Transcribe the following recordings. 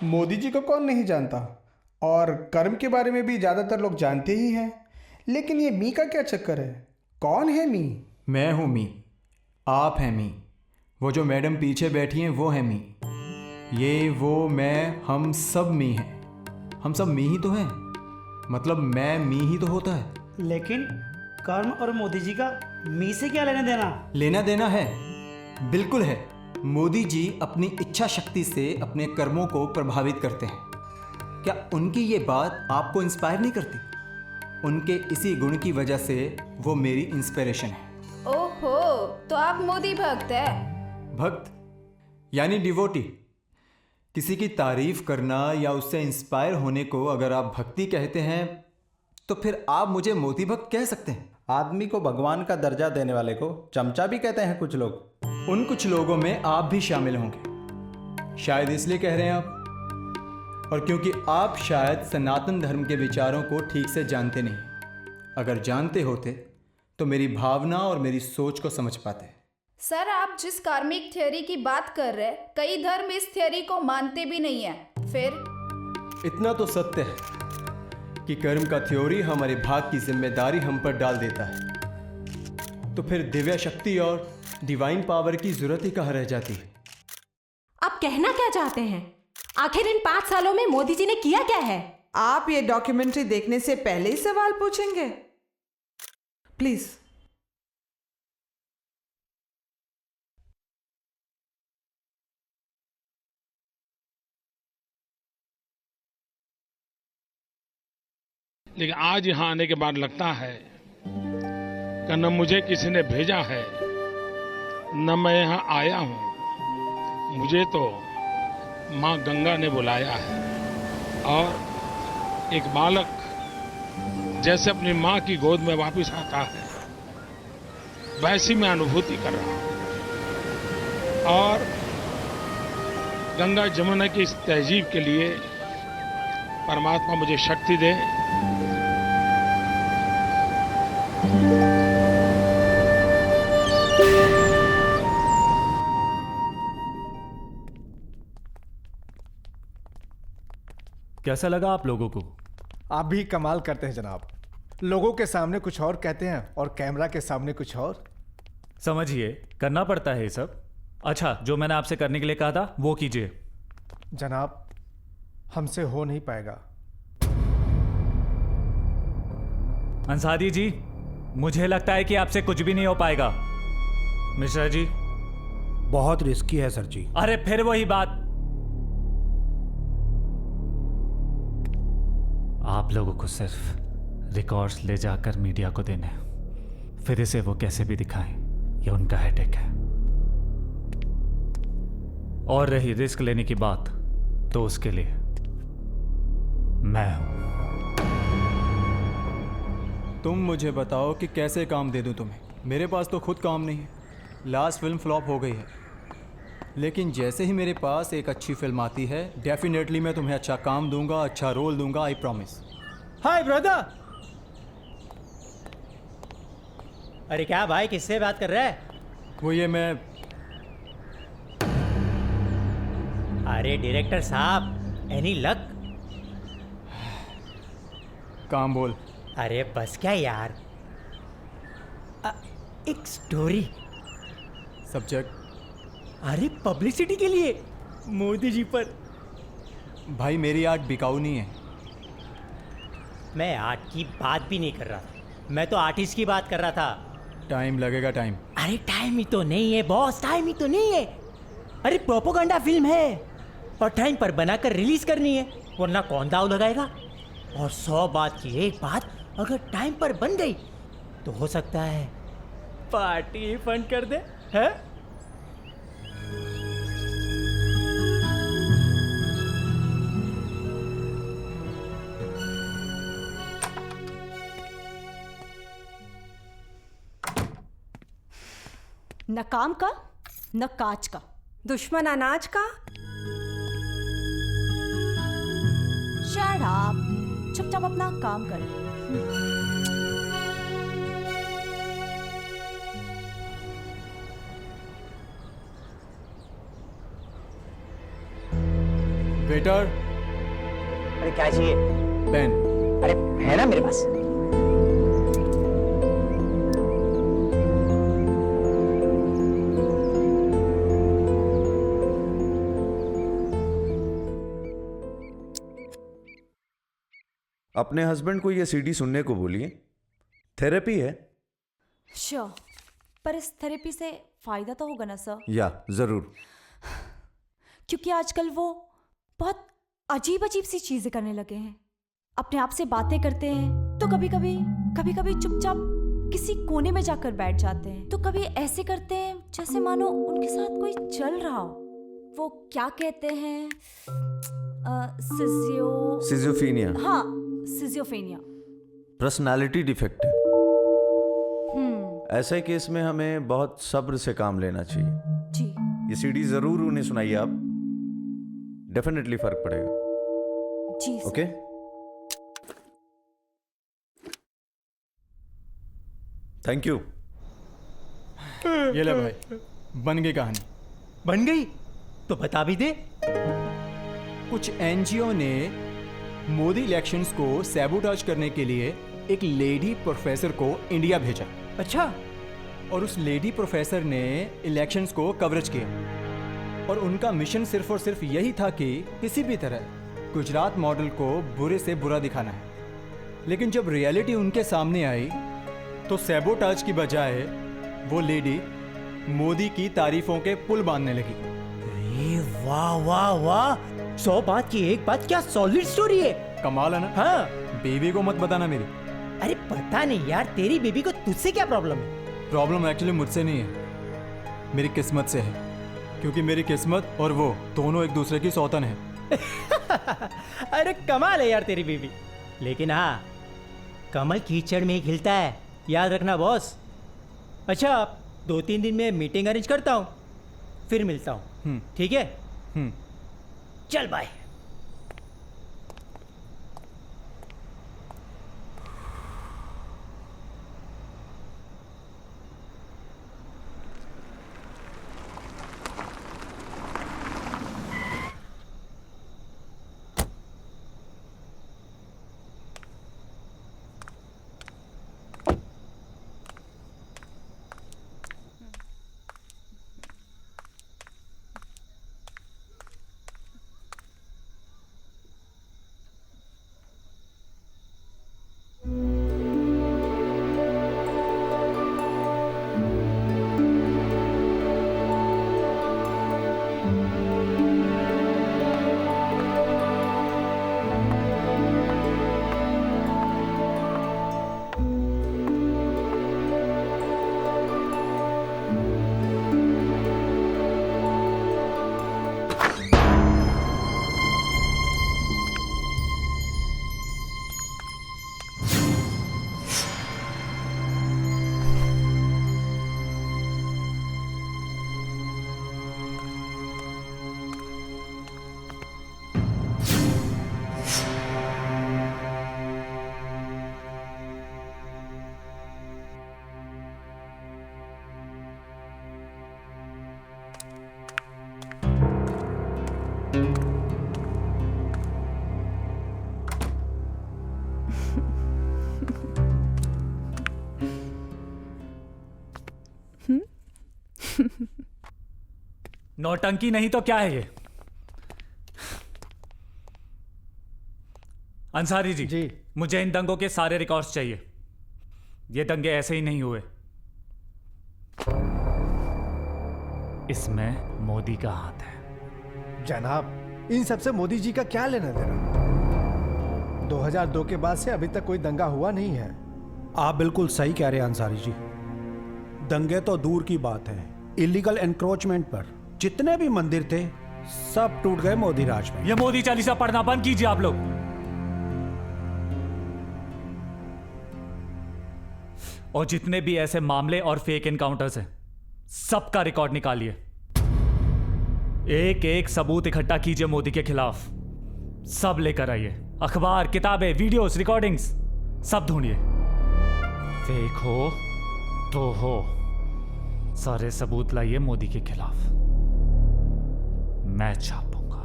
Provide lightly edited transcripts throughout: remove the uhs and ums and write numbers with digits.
मोदी जी को कौन नहीं जानता, और कर्म के बारे में भी ज़्यादातर लोग जानते ही हैं। लेकिन ये मी का क्या चक्कर है? कौन है मी? मैं हूँ मी, आप हैं मी, वो जो मैडम पीछे बैठी हैं वो है मी, ये वो मैं हम सब मी हैं। हम सब मी ही तो हैं, मतलब मैं मी ही तो होता है। लेकिन कर्म और मोदी जी का मी से क्या लेना देना? लेना देना है, बिल्कुल है। मोदी जी अपनी इच्छा शक्ति से अपने कर्मों को प्रभावित करते हैं। क्या उनकी ये बात आपको इंस्पायर नहीं करती? उनके इसी गुण की वजह से वो मेरी इंस्पिरेशन है। ओहो, तो आप मोदी भक्त है? भक्त यानी डिवोटी। किसी की तारीफ करना या उससे इंस्पायर होने को अगर आप भक्ति कहते हैं तो फिर आप मुझे मोदी भक्त कह सकते हैं। आदमी को भगवान का दर्जा देने वाले को चमचा भी कहते हैं कुछ लोग। उन कुछ लोगों में आप भी शामिल होंगे, शायद इसलिए कह रहे हैं आप, और क्योंकि आप शायद सनातन धर्म के विचारों को ठीक से जानते नहीं। अगर जानते होते तो मेरी भावना और मेरी सोच को समझ पाते। सर, आप जिस कार्मिक थ्योरी की बात कर रहे हैं, कई धर्म इस थ्योरी को मानते भी नहीं है। फिर इतना तो सत्य है कि कर्म का थ्योरी हमारे भाग की जिम्मेदारी हम पर डाल देता है, तो फिर दिव्य शक्ति और डिवाइन पावर की जरूरत ही कहाँ रह जाती है? आप कहना क्या चाहते हैं? आखिर इन 5 सालों में मोदी जी ने किया क्या है? आप ये डॉक्यूमेंट्री देखने से पहले ही सवाल पूछेंगे? प्लीज। लेकिन आज यहाँ आने के बाद लगता है कि न मुझे किसी ने भेजा है, न मैं यहाँ आया हूँ। मुझे तो माँ गंगा ने बुलाया है, और एक बालक जैसे अपनी माँ की गोद में वापस आता है, वैसी मैं अनुभूति कर रहा हूँ। और गंगा जमुना की इस तहजीब के लिए परमात्मा मुझे शक्ति दे। कैसा लगा आप लोगों को? आप भी कमाल करते हैं जनाब। लोगों के सामने कुछ और कहते हैं और कैमरा के सामने कुछ और। समझिए, करना पड़ता है ये सब। अच्छा, जो मैंने आपसे करने के लिए कहा था वो कीजिए। जनाब, हमसे हो नहीं पाएगा। अंसारी जी, मुझे लगता है कि आपसे कुछ भी नहीं हो पाएगा। मिश्रा जी, बहुत रिस्की है सर जी। अरे फिर वही बात। आप लोगों को सिर्फ रिकॉर्ड्स ले जाकर मीडिया को देने, फिर इसे वो कैसे भी दिखाएं, ये उनका हेडेक है। और रही रिस्क लेने की बात, तो उसके लिए मैं हूं। तुम मुझे बताओ कि कैसे काम दे दूं तुम्हें। मेरे पास तो खुद काम नहीं है। लास्ट फिल्म फ्लॉप हो गई है, लेकिन जैसे ही मेरे पास एक अच्छी फिल्म आती है, डेफिनेटली मैं तुम्हें अच्छा काम दूंगा, अच्छा रोल दूंगा, आई प्रॉमिस। Hi brother. अरे क्या भाई, किससे बात कर रहा है? वो ये मैं। अरे डायरेक्टर साहब, एनी लक? काम बोल। अरे बस क्या यार, एक स्टोरी। सब्जेक्ट? अरे पब्लिसिटी के लिए, मोदी जी पर। भाई मेरी आर्ट बिकाऊ नहीं है। मैं आर्ट की बात भी नहीं कर रहा था, मैं तो आर्टिस्ट की बात कर रहा था। टाइम लगेगा, टाइम। अरे टाइम ही तो नहीं है बॉस, टाइम ही तो नहीं है। अरे प्रोपोगंडा फिल्म है और टाइम पर बनाकर रिलीज करनी है, वरना कौन दाव लगाएगा। और 100 बात की एक बात, अगर टाइम पर बन गई तो हो सकता है पार्टी फंड कर दे, है? न काम का न काज का, दुश्मन अनाज का। शट अप, चुपचाप अपना काम कर। वेटर, चाहिए? पेन। अरे है ना मेरे पास। अपने हस्बैंड को ये सीडी सुनने को बोलिए, थेरेपी है। श्योर, पर इस थेरेपी से फायदा तो होगा ना सर? या जरूर। क्योंकि आजकल वो बहुत अजीब अजीब सी चीजें करने लगे हैं। अपने आप से बातें करते हैं तो कभी कभी चुपचाप किसी कोने में जाकर बैठ जाते हैं, तो कभी ऐसे करते हैं जैसे मानो उनके साथ कोई चल रहा हो। वो क्या कहते हैं, सिजोफीनिया। हाँ, सिजोफेनिया। पर्सनालिटी डिफेक्ट है। ऐसे केस में हमें बहुत सब्र से काम लेना चाहिए। जी। ये सीडी जरूर उन्हें सुनाइए आप, डेफिनेटली फर्क पड़ेगा। जी सर। ओके। Thank you. ये ले भाई, बन गई कहानी। बन गई? तो बता भी दे। कुछ एनजीओ ने मोदी इलेक्शंस को सैबोटाज करने के लिए एक लेडी प्रोफेसर को इंडिया भेजा। अच्छा। और उस लेडी प्रोफेसर ने इलेक्शंस को कवरेज किया, और उनका मिशन सिर्फ और सिर्फ यही था कि किसी भी तरह गुजरात मॉडल को बुरे से बुरा दिखाना है। लेकिन जब रियलिटी उनके सामने आई तो सैबोटाज की बजाय वो लेडी मोदी की तारीफों के पुल बांधने लगी। अरे वाह वाह वाह, 100 बात की एक बात, क्या सॉलिड स्टोरी है। कमाल है ना? हाँ। बेबी को मत बताना मेरी। अरे पता नहीं यार, तेरी बेबी को तुझसे क्या प्रॉब्लम है? प्रॉब्लम एक्चुअली मुझसे नहीं है, मेरी किस्मत से है, क्योंकि मेरी किस्मत और वो दोनों एक दूसरे की सौतन है। अरे कमाल है यार तेरी बेबी। लेकिन हाँ, कमल कीचड़ में ही खिलता है, याद रखना बॉस। अच्छा, 2-3 दिन में मीटिंग अरेंज करता हूँ, फिर मिलता हूँ। ठीक है? चल बाय। नौटंकी नहीं तो क्या है ये? अंसारी जी, मुझे इन दंगों के सारे रिकॉर्ड्स चाहिए। ये दंगे ऐसे ही नहीं हुए, इसमें मोदी का हाथ है। जनाब, इन सबसे मोदी जी का क्या लेना देना? 2002 के बाद से अभी तक कोई दंगा हुआ नहीं है। आप बिल्कुल सही कह रहे हैं अंसारी जी। दंगे तो दूर की बात है, इलीगल एनक्रोचमेंट पर जितने भी मंदिर थे सब टूट गए मोदी राज में। ये मोदी चालीसा पढ़ना बंद कीजिए आप लोग। और जितने भी ऐसे मामले और फेक एनकाउंटर्स हैं, सबका रिकॉर्ड निकालिए। एक एक सबूत इकट्ठा कीजिए मोदी के खिलाफ। सब लेकर आइए, अखबार, किताबें, वीडियोस, रिकॉर्डिंग्स, सब ढूंढिए। फेक हो तो हो, सारे सबूत लाइए मोदी के खिलाफ। मैं छापूंगा।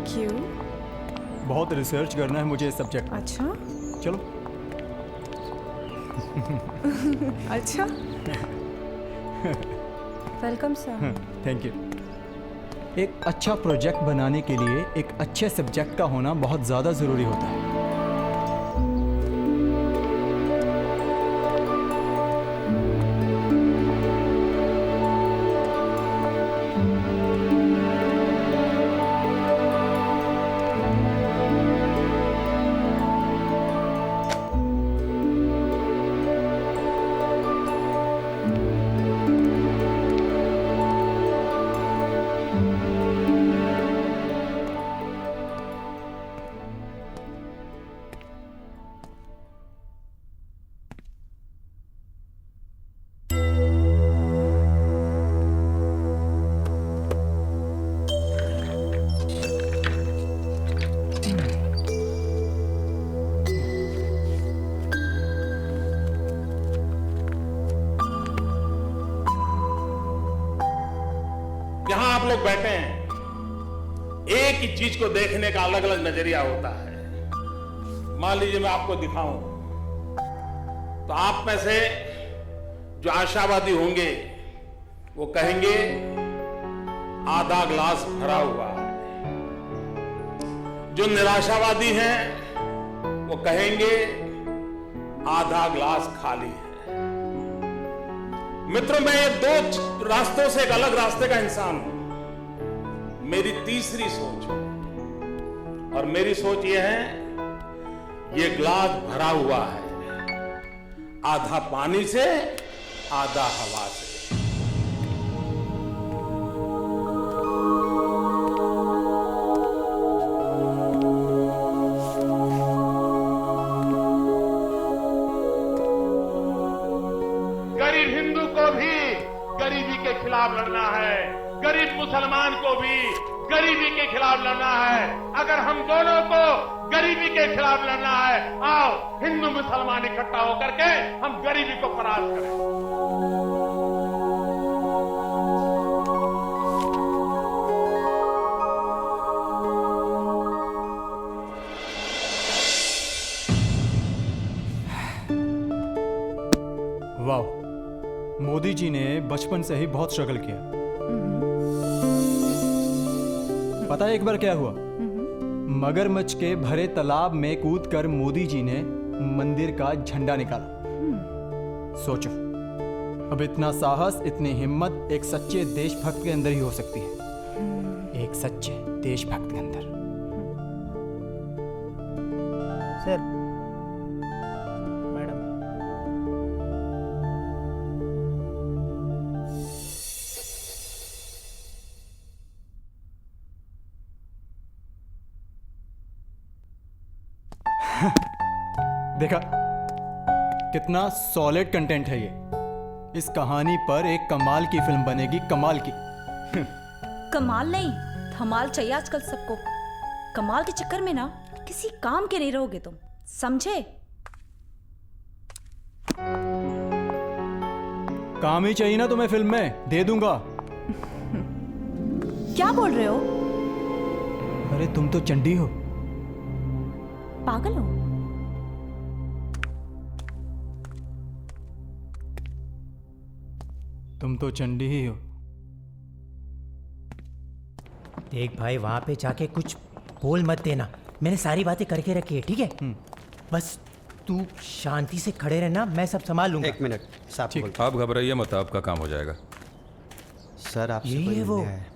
क्यों? बहुत रिसर्च करना है मुझे इस सब्जेक्ट। अच्छा। चलो। अच्छा। Welcome sir. Thank you. एक अच्छा प्रोजेक्ट बनाने के लिए एक अच्छे सब्जेक्ट का होना बहुत ज़्यादा ज़रूरी होता है। यहां आप लोग बैठे हैं, एक ही चीज को देखने का अलग अलग नजरिया होता है। मान लीजिए मैं आपको दिखाऊं तो आप में से जो आशावादी होंगे वो कहेंगे आधा ग्लास भरा हुआ है, जो निराशावादी हैं वो कहेंगे आधा ग्लास खाली है। मित्रों, मैं ये दो रास्तों से एक अलग रास्ते का इंसान हूं। मेरी तीसरी सोच है, और मेरी सोच ये है, ये ग्लास भरा हुआ है, आधा पानी से आधा हवा से। गरीब हिंदू को भी गरीबी के खिलाफ लड़ना है, गरीब मुसलमान को भी गरीबी के खिलाफ लड़ना है। अगर हम दोनों को गरीबी के खिलाफ लड़ना है, आओ हिंदू मुसलमान इकट्ठा होकर के हम गरीबी को परास्त करें। वाह, मोदी जी ने बचपन से ही बहुत स्ट्रगल किया। पता है एक बार क्या हुआ? मगरमच्छ के भरे तालाब में कूदकर मोदी जी ने मंदिर का झंडा निकाला। सोचो, अब इतना साहस, इतनी हिम्मत एक सच्चे देशभक्त के अंदर ही हो सकती है। एक सच्चे देशभक्त के अंदर। Sir, madam. देखा कितना सॉलिड कंटेंट है ये। इस कहानी पर एक कमाल की फिल्म बनेगी, कमाल की। कमाल नहीं, धमाल चाहिए आजकल सबको। कमाल के चक्कर में ना किसी काम के नहीं रहोगे तुम, समझे? काम ही चाहिए ना तुम्हें फिल्म में, दे दूंगा। क्या बोल रहे हो? अरे तुम तो चंडी हो। पागल हो? तुम तो चंडी ही हो। देख भाई, वहां पे जाके कुछ बोल मत देना। मैंने सारी बातें करके रखी है, ठीक है? बस तू शांति से खड़े रहना, मैं सब संभाल लूंगा। एक मिनट साहब, आप घबराइए मत, आपका काम हो जाएगा। सर आपसे यही कोई है वो। मिलने आया है।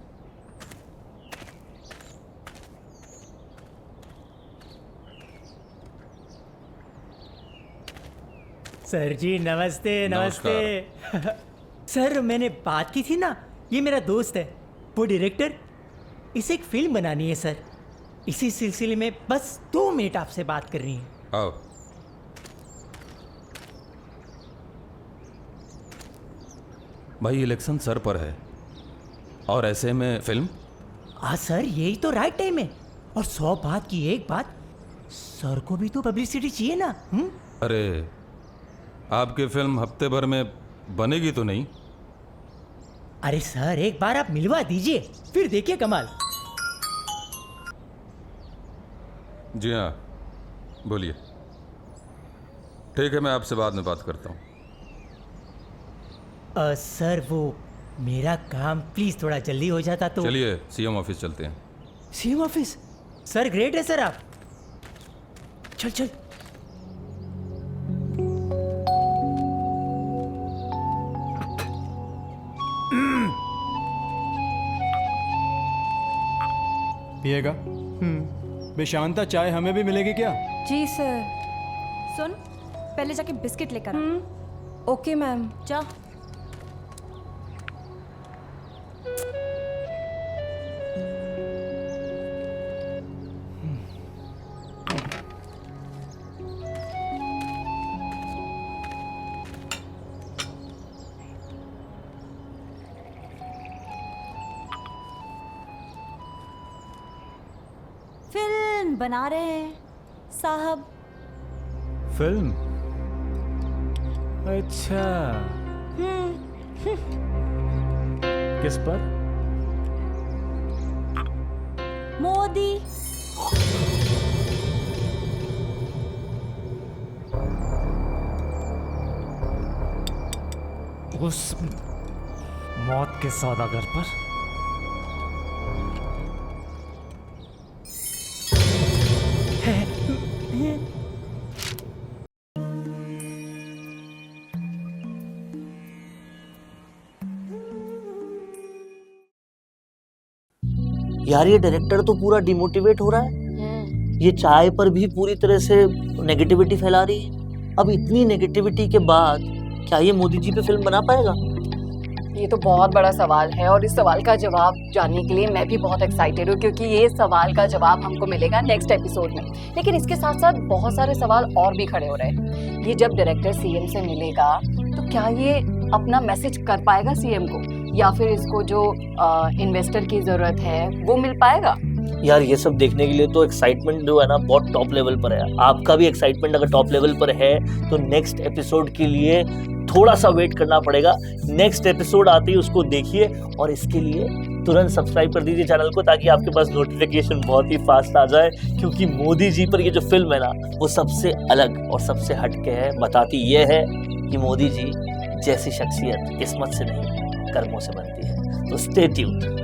सर जी नमस्ते। नमस्ते। सर, मैंने बात की थी ना, ये मेरा दोस्त है, वो डायरेक्टर। इसे एक फिल्म बनानी है सर। इसी सिलसिले में बस 2 मिनट आपसे बात करनी है। आओ। भाई, इलेक्शन सर पर है और ऐसे में फिल्म? हाँ सर, यही तो राइट टाइम है। और 100 बात की एक बात, सर को भी तो पब्लिसिटी चाहिए ना। अरे, आपकी फिल्म हफ्ते भर में बनेगी तो नहीं? अरे सर, एक बार आप मिलवा दीजिए, फिर देखिए कमाल। जी हाँ, बोलिए। ठीक है, मैं आपसे बाद में बात करता हूँ। सर वो मेरा काम प्लीज थोड़ा जल्दी हो जाता तो। चलिए सीएम ऑफिस चलते हैं। CM office? सर ग्रेट है सर आप। चल चल। पिएगा? बेशांता चाय हमें भी मिलेगी क्या? जी सर। सुन, पहले जाके बिस्किट लेकर आ। ओके मैम, जा। फिल्म बना रहे हैं साहब। फिल्म? अच्छा, किस पर? मोदी। उस मौत के सौदागर पर? यार ये डायरेक्टर तो पूरा डिमोटिवेट हो रहा है। ये चाय पर भी पूरी तरह से नेगेटिविटी फैला रही है। अब इतनी नेगेटिविटी के बाद क्या ये मोदी जी पे फिल्म बना पाएगा? ये तो बहुत बड़ा सवाल है और इस सवाल का जवाब जानने के लिए मैं भी बहुत एक्साइटेड हूँ, क्योंकि ये सवाल का जवाब हमको मिलेगा नेक्स्ट एपिसोड में। लेकिन इसके साथ साथ बहुत सारे सवाल और भी खड़े हो रहे हैं। ये जब डायरेक्टर सीएम से मिलेगा तो क्या ये अपना मैसेज कर पाएगा सीएम को, या फिर इसको जो इन्वेस्टर की जरूरत है वो मिल पाएगा? यार ये सब देखने के लिए तो एक्साइटमेंट जो है ना बहुत टॉप लेवल पर है। आपका भी एक्साइटमेंट अगर टॉप लेवल पर है तो नेक्स्ट एपिसोड के लिए थोड़ा सा वेट करना पड़ेगा। नेक्स्ट एपिसोड आते ही उसको देखिए और इसके लिए तुरंत सब्सक्राइब कर दीजिए चैनल को, ताकि आपके पास नोटिफिकेशन बहुत ही फास्ट आ जाए। क्योंकि मोदी जी पर ये जो फिल्म है ना वो सबसे अलग और सबसे हटके है। बताती ये है कि मोदी जी जैसी शख्सियत किस्मत से नहीं कर्मों से बनती है। तो स्टे ट्यून्ड।